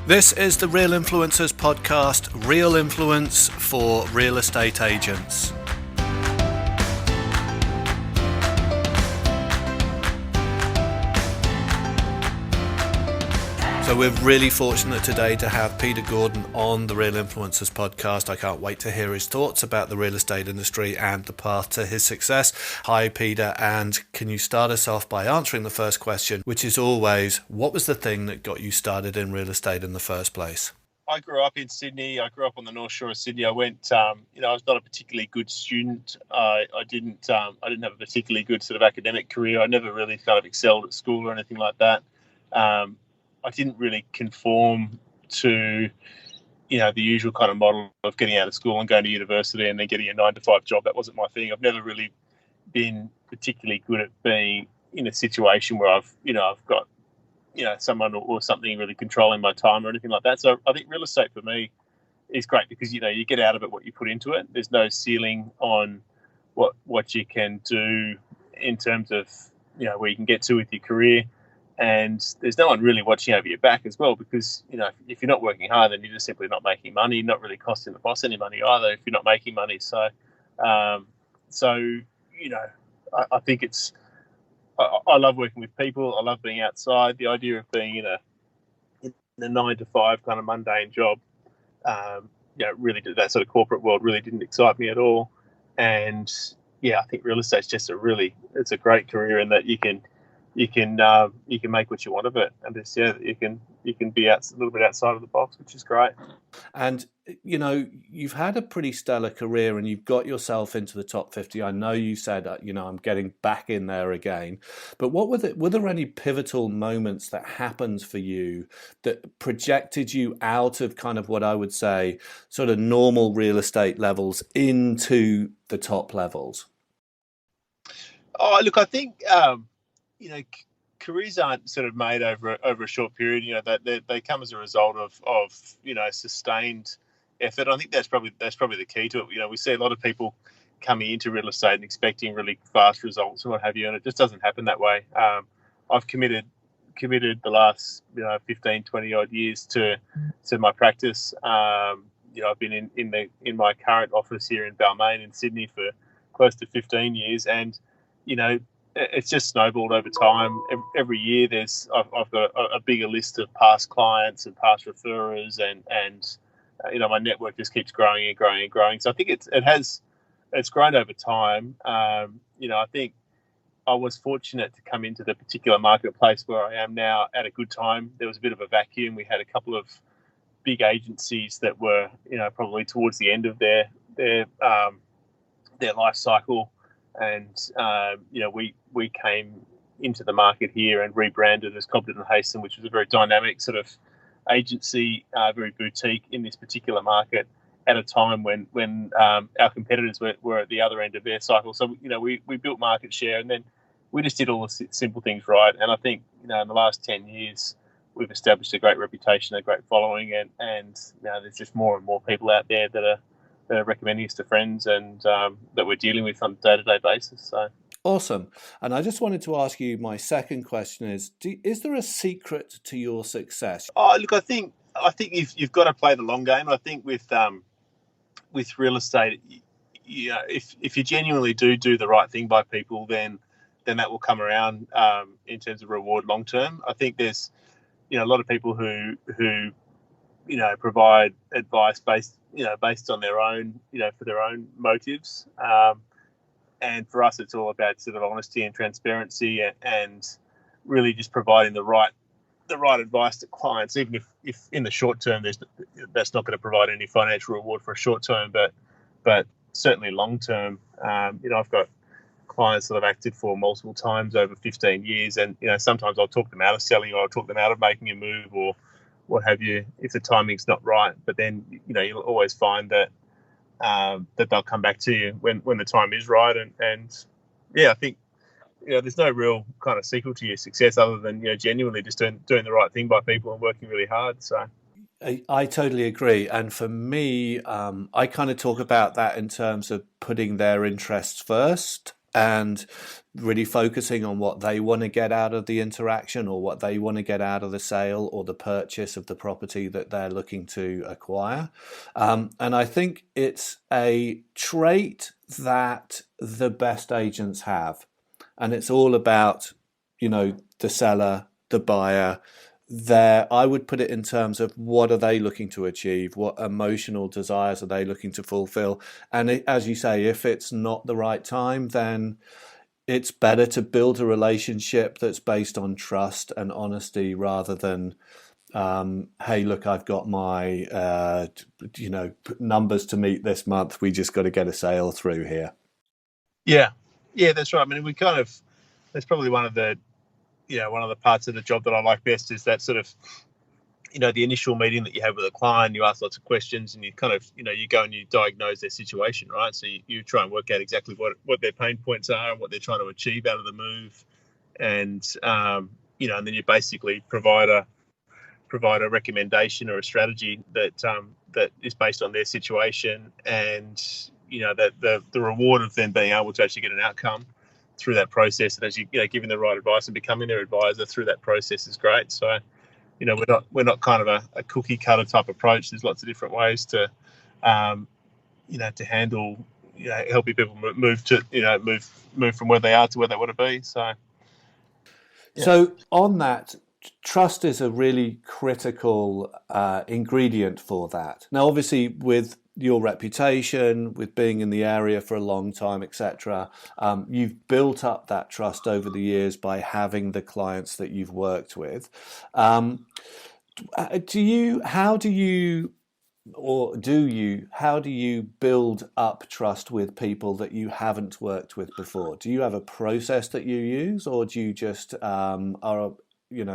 This is the Real Influencers podcast, real influence for real estate agents. So we're really fortunate today to have Peter Gordon on the Real Influencers podcast. I can't wait to hear his thoughts about the real estate industry and the path to his success. Hi, Peter, and can you start us off by answering the first question, which is always, what was the thing that got you started in real estate in the first place? I grew up in Sydney. I grew up on the North Shore of Sydney. I went, I was not a particularly good student. I didn't have a particularly good sort of academic career. I never really kind of excelled at school or anything like that. I didn't really conform to, the usual kind of model of getting out of school and going to university and then getting a 9-to-5 job. That wasn't my thing. I've never really been particularly good at being in a situation where I've got, someone or something really controlling my time or anything like that. So I think real estate for me is great because, you get out of it what you put into it. There's no ceiling on what you can do in terms of, where you can get to with your career. And there's no one really watching over your back as well because, if you're not working hard, then you're just simply not making money, not really costing the boss any money either if you're not making money. So, I think it's, I love working with people. I love being outside. The idea of being in a 9-to-5 kind of mundane job, really that sort of corporate world really didn't excite me at all. And I think real estate's just it's a great career in that you can make what you want of it, and you can be a little bit outside of the box, which is great. And you've had a pretty stellar career, and you've got yourself into the top 50. I know you said, I'm getting back in there again. But were there any pivotal moments that happened for you that projected you out of kind of what I would say sort of normal real estate levels into the top levels? Oh, look, I think. Careers aren't sort of made over a short period. They come as a result of sustained effort. I think that's probably the key to it. We see a lot of people coming into real estate and expecting really fast results and what have you, and it just doesn't happen that way. I've committed the last 15, 20 odd years to my practice. I've been in my current office here in Balmain in Sydney for close to 15 years, and it's just snowballed over time. Every year, I've got a bigger list of past clients and past referrers, and my network just keeps growing and growing and growing. So I think it's grown over time. I think I was fortunate to come into the particular marketplace where I am now at a good time. There was a bit of a vacuum. We had a couple of big agencies that were probably towards the end of their life cycle. And, we came into the market here and rebranded as Cobden & Haston, which was a very dynamic sort of agency, very boutique in this particular market at a time when our competitors were at the other end of their cycle. So, we built market share, and then we just did all the simple things right. And I think, in the last 10 years, we've established a great reputation, a great following, and there's just more and more people out there that are recommending us to friends and that we're dealing with on a day-to-day basis. So awesome. And I just wanted to ask you, my second question is there a secret to your success? Oh, look, I think you've got to play the long game. I think with real estate, if you genuinely do the right thing by people, then that will come around in terms of reward long term. I think there's a lot of people who provide advice based on their own, for their own motives. And for us, it's all about sort of honesty and transparency and really just providing the right advice to clients, even if in the short term that's not going to provide any financial reward for a short term, but certainly long term. I've got clients that I've acted for multiple times over 15 years, and sometimes I'll talk them out of selling, or I'll talk them out of making a move, or what have you, if the timing's not right. But then you'll always find that they'll come back to you when the time is right. And I think there's no real kind of secret to your success other than genuinely just doing the right thing by people and working really hard. So I totally agree. And for me, I kind of talk about that in terms of putting their interests first and really focusing on what they want to get out of the interaction or what they want to get out of the sale or the purchase of the property that they're looking to acquire. And I think it's a trait that the best agents have. And it's all about, the seller, the buyer. I would put it in terms of what are they looking to achieve? What emotional desires are they looking to fulfill? And as you say, if it's not the right time, then it's better to build a relationship that's based on trust and honesty rather than, hey, look, I've got my, numbers to meet this month. We just got to get a sale through here. Yeah, that's right. I mean, that's probably one of the parts of the job that I like best is that sort of, the initial meeting that you have with a client, you ask lots of questions and you kind of, you go and you diagnose their situation, right? So you try and work out exactly what their pain points are and what they're trying to achieve out of the move. And, and then you basically provide a recommendation or a strategy that is based on their situation. And, that the reward of them being able to actually get an outcome through that process and as giving the right advice and becoming their advisor through that process is great. So, we're not kind of a cookie cutter type approach. There's lots of different ways to, to handle, helping people move from where they are to where they want to be. So, yeah. So on that, trust is a really critical ingredient for that. Now, obviously, with your reputation, with being in the area for a long time, etc., you've built up that trust over the years by having the clients that you've worked with. How do you build up trust with people that you haven't worked with before? Do you have a process that you use, or do you just are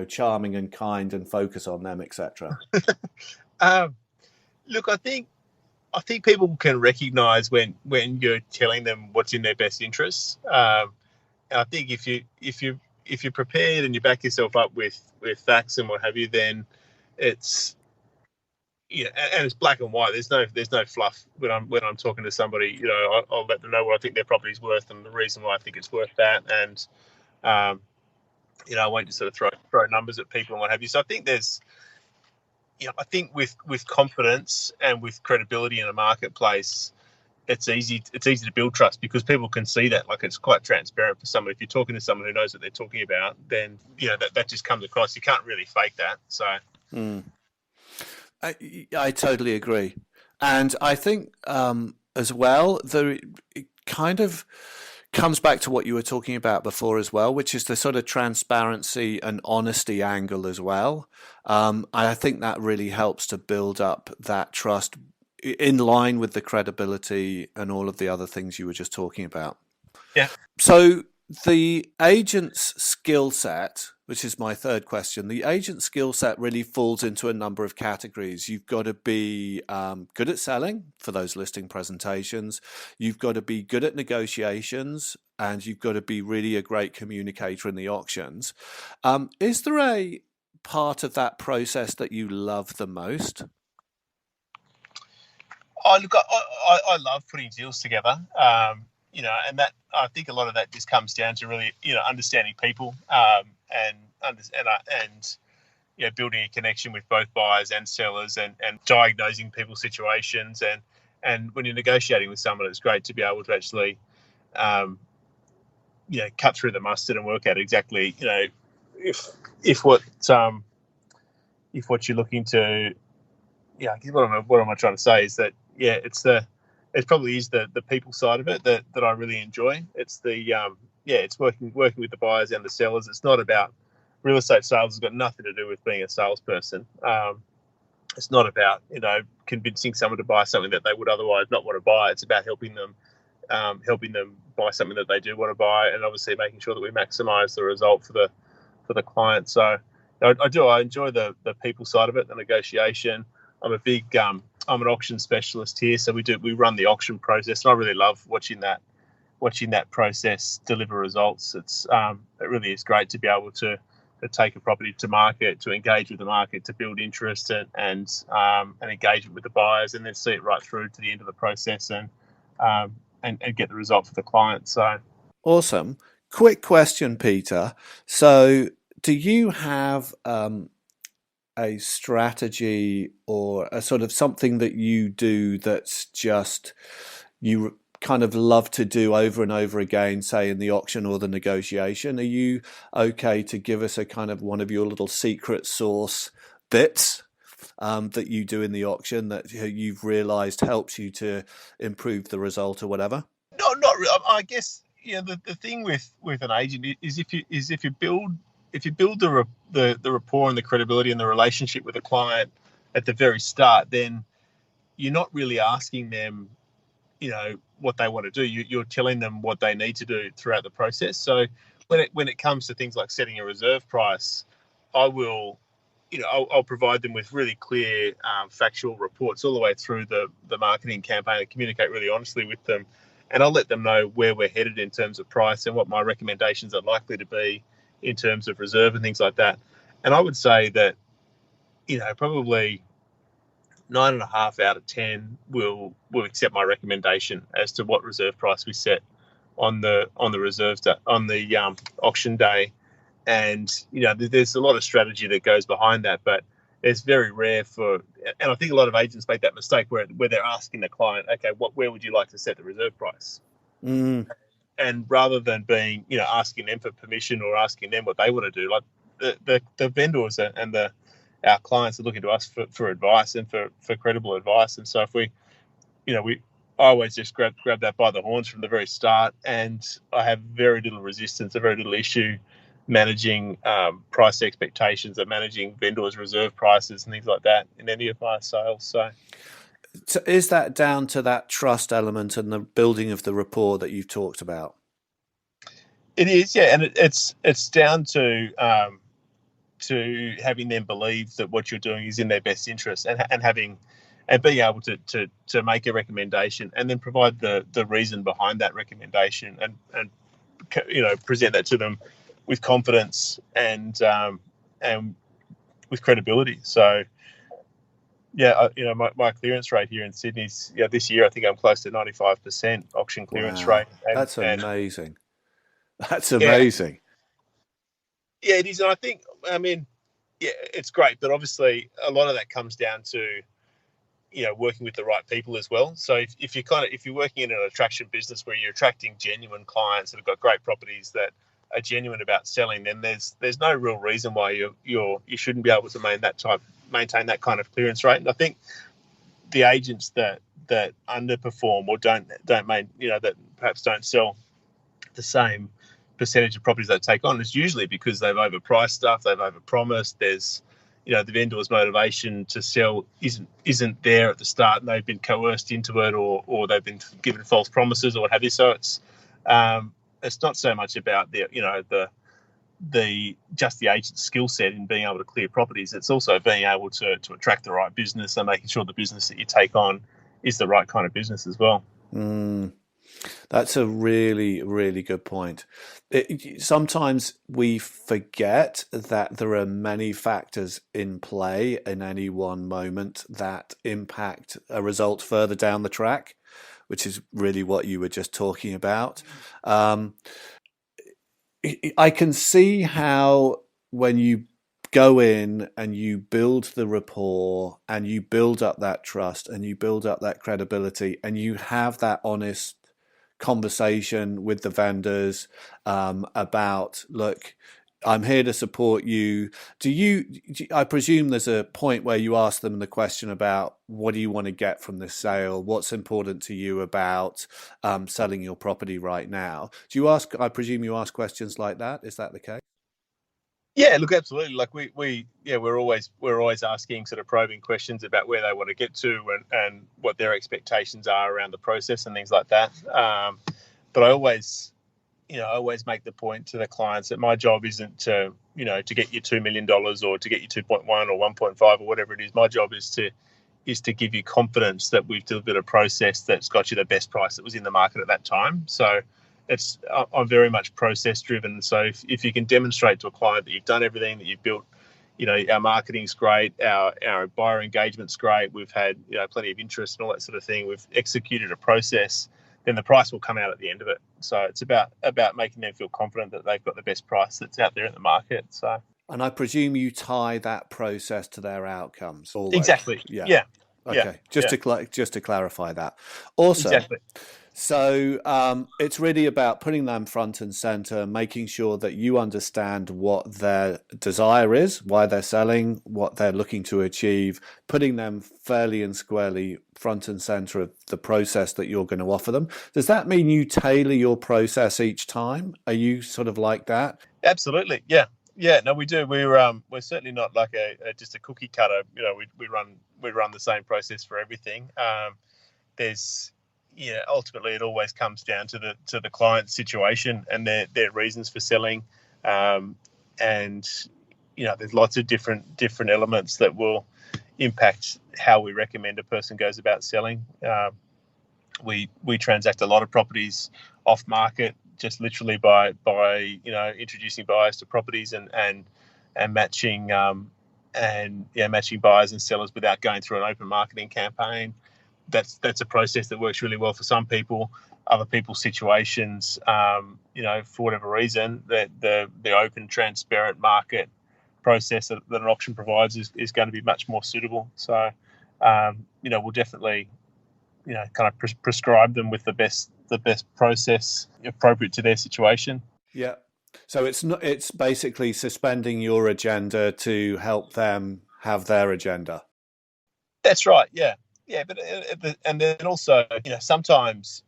charming and kind and focus on them, etc.? Look, I think people can recognise when you're telling them what's in their best interests. And I think if you're prepared and you back yourself up with facts and what have you, then it's and it's black and white. There's no fluff when I'm talking to somebody. I'll let them know what I think their property's worth and the reason why I think it's worth that. And I won't just sort of throw numbers at people and what have you. So I think I think with confidence and with credibility in a marketplace, it's easy to build trust because people can see that. Like, it's quite transparent for someone. If you're talking to someone who knows what they're talking about, then that just comes across. You can't really fake that. So, I totally agree, and I think as well it kind of comes back to what you were talking about before as well, which is the sort of transparency and honesty angle as well. I think that really helps to build up that trust in line with the credibility and all of the other things you were just talking about. Yeah. So the agent's skill set, which is my third question, the agent skill set really falls into a number of categories. You've got to be good at selling for those listing presentations. You've got to be good at negotiations, and you've got to be really a great communicator in the auctions. Is there a part of that process that you love the most? Oh, look, I love putting deals together. And that I think a lot of that just comes down to really, understanding people and building a connection with both buyers and sellers and diagnosing people's situations. And when you're negotiating with someone, it's great to be able to actually, cut through the mustard and work out exactly, if what you're looking to, what am I trying to say is that, it probably is the people side of it that I really enjoy. It's it's working with the buyers and the sellers. It's not about real estate sales. Has got nothing to do with being a salesperson. It's not about convincing someone to buy something that they would otherwise not want to buy. It's about helping them buy something that they do want to buy, and obviously making sure that we maximise the result for the client. So I enjoy the people side of it, the negotiation. I'm an auction specialist here, so we run the auction process, and I really love watching that process deliver results. It really is great to be able to take a property to market, to engage with the market, to build interest and engagement with the buyers, and then see it right through to the end of the process and get the result for the client. So Awesome. Quick question, Peter. So, do you have a strategy or a sort of something that you do that's just you kind of love to do over and over again, say in the auction or the negotiation? Are you okay to give us a kind of one of your little secret sauce bits that you do in the auction that you've realized helps you to improve the result or whatever? No, not really. I guess the thing with an agent is if you build the rapport and the credibility and the relationship with a client at the very start, then you're not really asking them, what they want to do. You're telling them what they need to do throughout the process. So when it comes to things like setting a reserve price, I will, I'll provide them with really clear factual reports all the way through the marketing campaign and communicate really honestly with them. And I'll let them know where we're headed in terms of price and what my recommendations are likely to be in terms of reserve and things like that. And I would say that, probably 9.5 out of 10 will accept my recommendation as to what reserve price we set on the reserve day, on the auction day. And there's a lot of strategy that goes behind that, but it's very rare and I think a lot of agents make that mistake where they're asking the client, okay, where would you like to set the reserve price? Mm. And rather than being, asking them for permission or asking them what they want to do, like the vendors and our clients are looking to us for advice and for credible advice. And so if I always just grab that by the horns from the very start, and I have very little resistance, a very little issue managing price expectations and managing vendors' reserve prices and things like that in any of my sales. So is that down to that trust element and the building of the rapport that you've talked about? It is, yeah, and it's down to having them believe that what you're doing is in their best interest, and being able to make a recommendation and then provide the reason behind that recommendation and present that to them with confidence and with credibility. So yeah, my clearance rate here in Sydney's this year I think I'm close to 95% auction clearance Wow, rate, that's and amazing. That's yeah, amazing. yeah, it is. And I think, yeah, it's great, but obviously a lot of that comes down to working with the right people as well. So if you're working in an attraction business where you're attracting genuine clients that have got great properties that are genuine about selling, then there's no real reason why you shouldn't be able to maintain that kind of clearance rate. And I think the agents that underperform or don't that perhaps don't sell the same percentage of properties they take on is usually because they've overpriced stuff, they've overpromised. There's the vendor's motivation to sell isn't there at the start, and they've been coerced into it, or they've been given false promises or what have you. So it's not so much about the just the agent's skill set in being able to clear properties. It's also being able to attract the right business and making sure the business that you take on is the right kind of business as well. Mm. That's a really, really good point. Sometimes we forget that there are many factors in play in any one moment that impact a result further down the track, which is really what you were just talking about. Um, I can see how when you go in and you build the rapport and you build up that trust and you build up that credibility and you have that honest conversation with the vendors about, look, I'm here to support you. I presume there's a point where you ask them the question about what do you want to get from this sale? What's important to you about selling your property right now? I presume you ask questions like that. Is that the case? Yeah, look, absolutely. Like we're always asking sort of probing questions about where they want to get to and what their expectations are around the process and things like that. But I always make the point to the clients that my job isn't to get you $2 million or to get you 2.1 or 1.5 or whatever it is. My job is to give you confidence that we've delivered a process that's got you the best price that was in the market at that time. So I'm very much process driven. So if you can demonstrate to a client that you've done everything, that you've built, our marketing's great, our buyer engagement's great, we've had plenty of interest and all that sort of thing, we've executed a process then the price will come out at the end of it. So it's about making them feel confident that they've got the best price that's out there in the market. So, and I presume you tie that process to their outcomes always. Exactly. Yeah. Okay. Yeah. Just to clarify that. Awesome. Exactly. So it's really about putting them front and center, making sure that you understand what their desire is, why they're selling, what they're looking to achieve, putting them fairly and squarely front and center of the process that you're going to offer them. Does that mean you tailor your process each time? Are you sort of like that? Absolutely. Yeah. Yeah, no, we do. We're certainly not like just a cookie cutter. You know, we run the same process for everything. There's ultimately it always comes down to the client's situation and their reasons for selling, and there's lots of different elements that will impact how we recommend a person goes about selling. We transact a lot of properties off market, just literally by introducing buyers to properties and matching matching buyers and sellers without going through an open marketing campaign. That's a process that works really well for some people. Other people's situations, for whatever reason, that the open, transparent market process that an auction provides is going to be much more suitable. So, we'll definitely, kind of prescribe them with the best process appropriate to their situation. Yeah. So it's basically suspending your agenda to help them have their agenda. That's right. Yeah. Yeah, but and then also, sometimes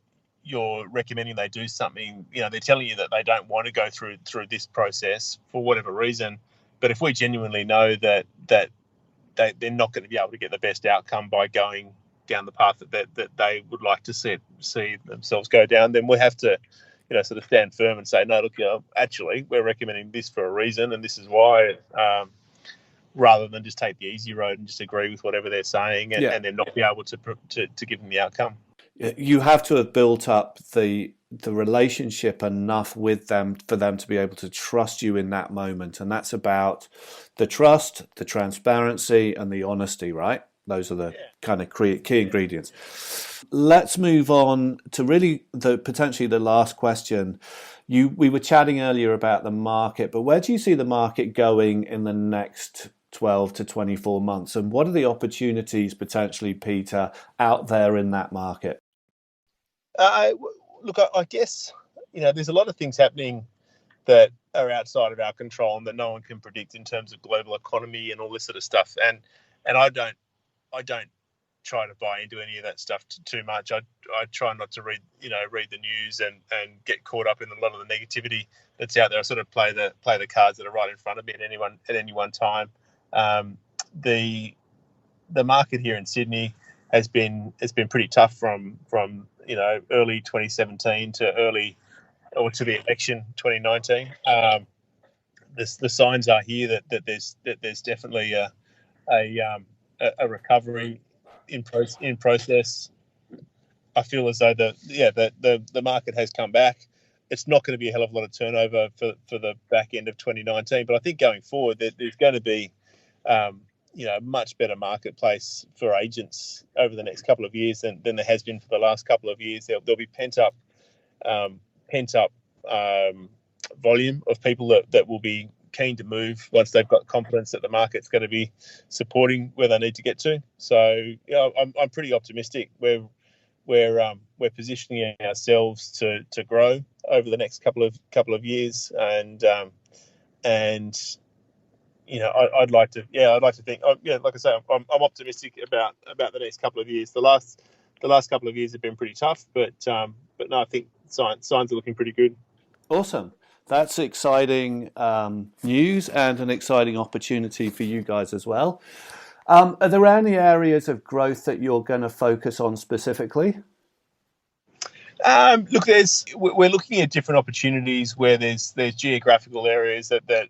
you're recommending they do something. They're telling you that they don't want to go through this process for whatever reason. But if we genuinely know that they're not going to be able to get the best outcome by going down the path that they would like to see themselves go down, then we have to, sort of stand firm and say, no, look, actually, we're recommending this for a reason, and this is why. Rather than just take the easy road and just agree with whatever they're saying and then not be able to give them the outcome. You have to have built up the relationship enough with them for them to be able to trust you in that moment. And that's about the trust, the transparency, and the honesty, right? Those are the kind of key ingredients. Let's move on to really potentially the last question. We were chatting earlier about the market, but where do you see the market going in the next 12 to 24 months? And what are the opportunities potentially, Peter, out there in that market? Look, I guess, there's a lot of things happening that are outside of our control and that no one can predict in terms of global economy and all this sort of stuff. And I don't try to buy into any of that stuff too much. I try not to read the news and get caught up in a lot of the negativity that's out there. I sort of play the cards that are right in front of me at any one time. The market here in Sydney has been pretty tough from early 2017 to the election 2019. The signs are here that there's definitely a recovery in process. I feel as though the market has come back. It's not going to be a hell of a lot of turnover for the back end of 2019, but I think going forward there's going to be much better marketplace for agents over the next couple of years than there has been for the last couple of years. There'll be pent up volume of people that will be keen to move once they've got confidence that the market's going to be supporting where they need to get to. So I'm pretty optimistic. We're positioning ourselves to grow over the next couple of years, and I'd like to think, like I say, I'm optimistic about the next couple of years. The last couple of years have been pretty tough, but no, I think signs are looking pretty good. Awesome. That's exciting news and an exciting opportunity for you guys as well. Are there any areas of growth that you're going to focus on specifically? Look, we're looking at different opportunities where there's geographical areas that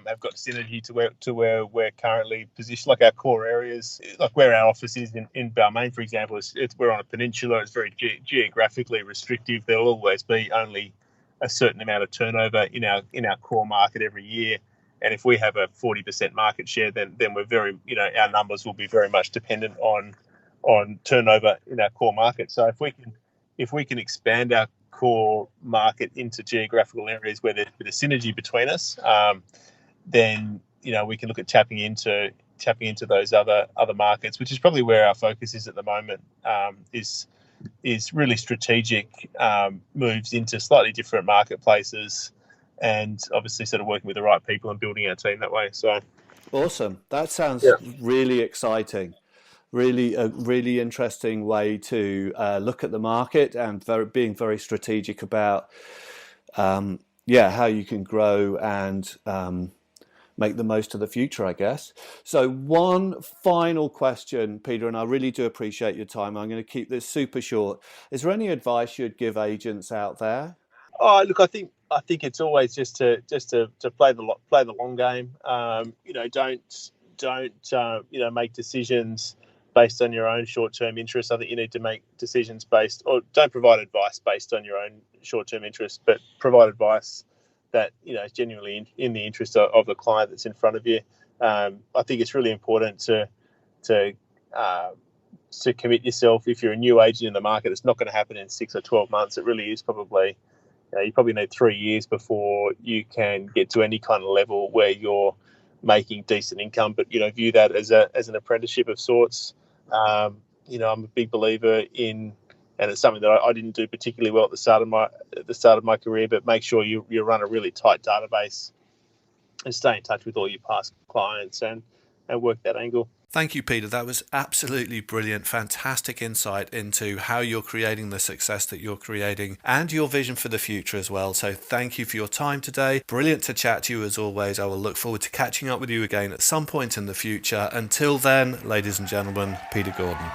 have got synergy to where we're currently positioned, like our core areas, like where our office is in Balmain, for example. We're on a peninsula. It's very geographically restrictive. There'll always be only a certain amount of turnover in our core market every year, and if we have a 40% market share, then we're very, our numbers will be very much dependent on turnover in our core market. So if we can if we can expand our core market into geographical areas where there's a bit of synergy between us, then we can look at tapping into those other markets, which is probably where our focus is at the moment. Is really strategic moves into slightly different marketplaces, and obviously sort of working with the right people and building our team that way. So awesome. That sounds really exciting. Really, a really interesting way to look at the market, and being very strategic about how you can grow and make the most of the future, I guess. So one final question, Peter, and I really do appreciate your time. I'm going to keep this super short. Is there any advice you'd give agents out there? Oh, look, I think it's always just to play the long game. Don't make decisions based on your own short-term interests. I think you need to make decisions don't provide advice based on your own short-term interests, but provide advice that is genuinely in the interest of the client that's in front of you. I think it's really important to commit yourself. If you're a new agent in the market, it's not going to happen in 6 or 12 months. It really is probably you probably need 3 years before you can get to any kind of level where you're making decent income. But view that as an apprenticeship of sorts. I'm a big believer in. And it's something that I didn't do particularly well at the start of my career. But make sure you run a really tight database and stay in touch with all your past clients and work that angle. Thank you, Peter. That was absolutely brilliant. Fantastic insight into how you're creating the success that you're creating and your vision for the future as well. So thank you for your time today. Brilliant to chat to you as always. I will look forward to catching up with you again at some point in the future. Until then, ladies and gentlemen, Peter Gordon.